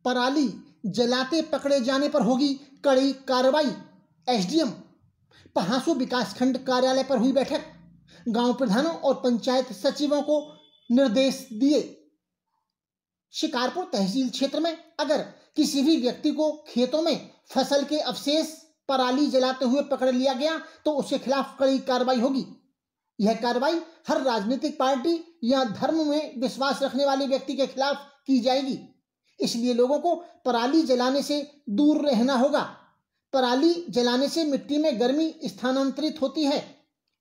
पराली जलाते पकड़े जाने पर होगी कड़ी कार्रवाई। एसडीएम पहासू विकासखंड कार्यालय पर हुई बैठक। गांव प्रधानों और पंचायत सचिवों को निर्देश दिए। शिकारपुर तहसील क्षेत्र में अगर किसी भी व्यक्ति को खेतों में फसल के अवशेष पराली जलाते हुए पकड़ लिया गया तो उसके खिलाफ कड़ी कार्रवाई होगी। यह कार्रवाई हर राजनीतिक पार्टी या धर्म में विश्वास रखने वाले व्यक्ति के खिलाफ की जाएगी। इसलिए लोगों को पराली जलाने से दूर रहना होगा। पराली जलाने से मिट्टी में गर्मी स्थानांतरित होती है,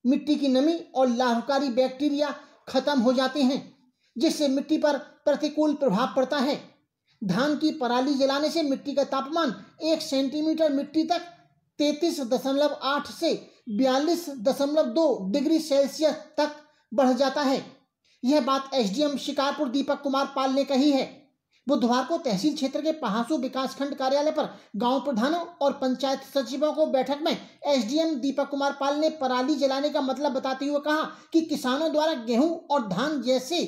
मिट्टी की नमी और लाभकारी बैक्टीरिया खत्म हो जाते हैं, जिससे मिट्टी पर प्रतिकूल प्रभाव पड़ता है। धान की पराली जलाने से मिट्टी का तापमान 1 सेंटीमीटर मिट्टी तक 33.8 से 42.2 डिग्री सेल्सियस तक बढ़ जाता है। यह बात एसडीएम शिकारपुर दीपक कुमार पाल ने कही है। बुधवार को तहसील क्षेत्र के पहासू विकासखंड कार्यालय पर गांव प्रधानों और पंचायत सचिवों को बैठक में एसडीएम दीपक कुमार पाल ने पराली जलाने का मतलब बताते हुए कहा कि किसानों द्वारा गेहूं और धान जैसे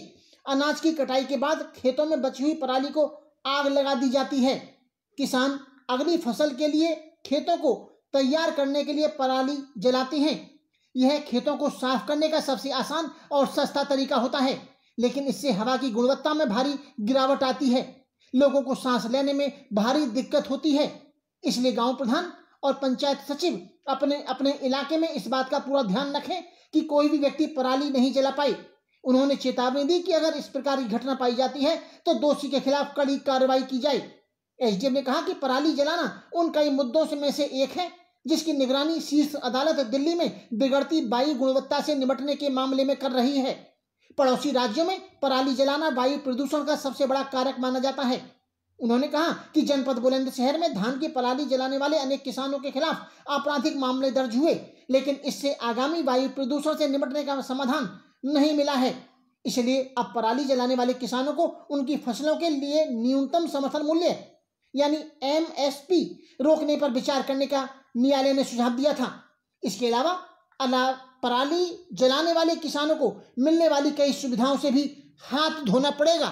अनाज की कटाई के बाद खेतों में बची हुई पराली को आग लगा दी जाती है। किसान अगली फसल के लिए खेतों को तैयार करने के लिए पराली जलाते हैं। यह खेतों को साफ करने का सबसे आसान और सस्ता तरीका होता है, लेकिन इससे हवा की गुणवत्ता में भारी गिरावट आती है, लोगों को सांस लेने में भारी दिक्कत होती है। इसलिए गांव प्रधान और पंचायत सचिव अपने अपने इलाके में इस बात का पूरा ध्यान रखें कि कोई भी व्यक्ति पराली नहीं जला पाए। उन्होंने चेतावनी दी कि अगर इस प्रकार की घटना पाई जाती है तो दोषी के खिलाफ कड़ी कार्रवाई की जाए। एसडीएम ने कहा कि पराली जलाना उन कई मुद्दों में से एक है जिसकी निगरानी शीर्ष अदालत दिल्ली में बिगड़ती वायु गुणवत्ता से निपटने के मामले में कर रही है। पड़ोसी राज्यों में पराली जलाना वायु प्रदूषण का सबसे बड़ा कारक माना जाता है। उन्होंने कहा कि जनपद बुलंदशहर में धान की पराली जलाने वाले अनेक किसानों के खिलाफ आपराधिक मामले दर्ज हुए, लेकिन इससे आगामी वायु प्रदूषण से निपटने का समाधान नहीं मिला है। इसलिए अब पराली जलाने वाले किसानों को उनकी फसलों के लिए न्यूनतम समर्थन मूल्य यानी एमएसपी रोकने पर विचार करने का न्यायालय ने सुझाव दिया था। इसके अलावा पराली जलाने वाले किसानों को मिलने वाली कई सुविधाओं से भी हाथ धोना पड़ेगा।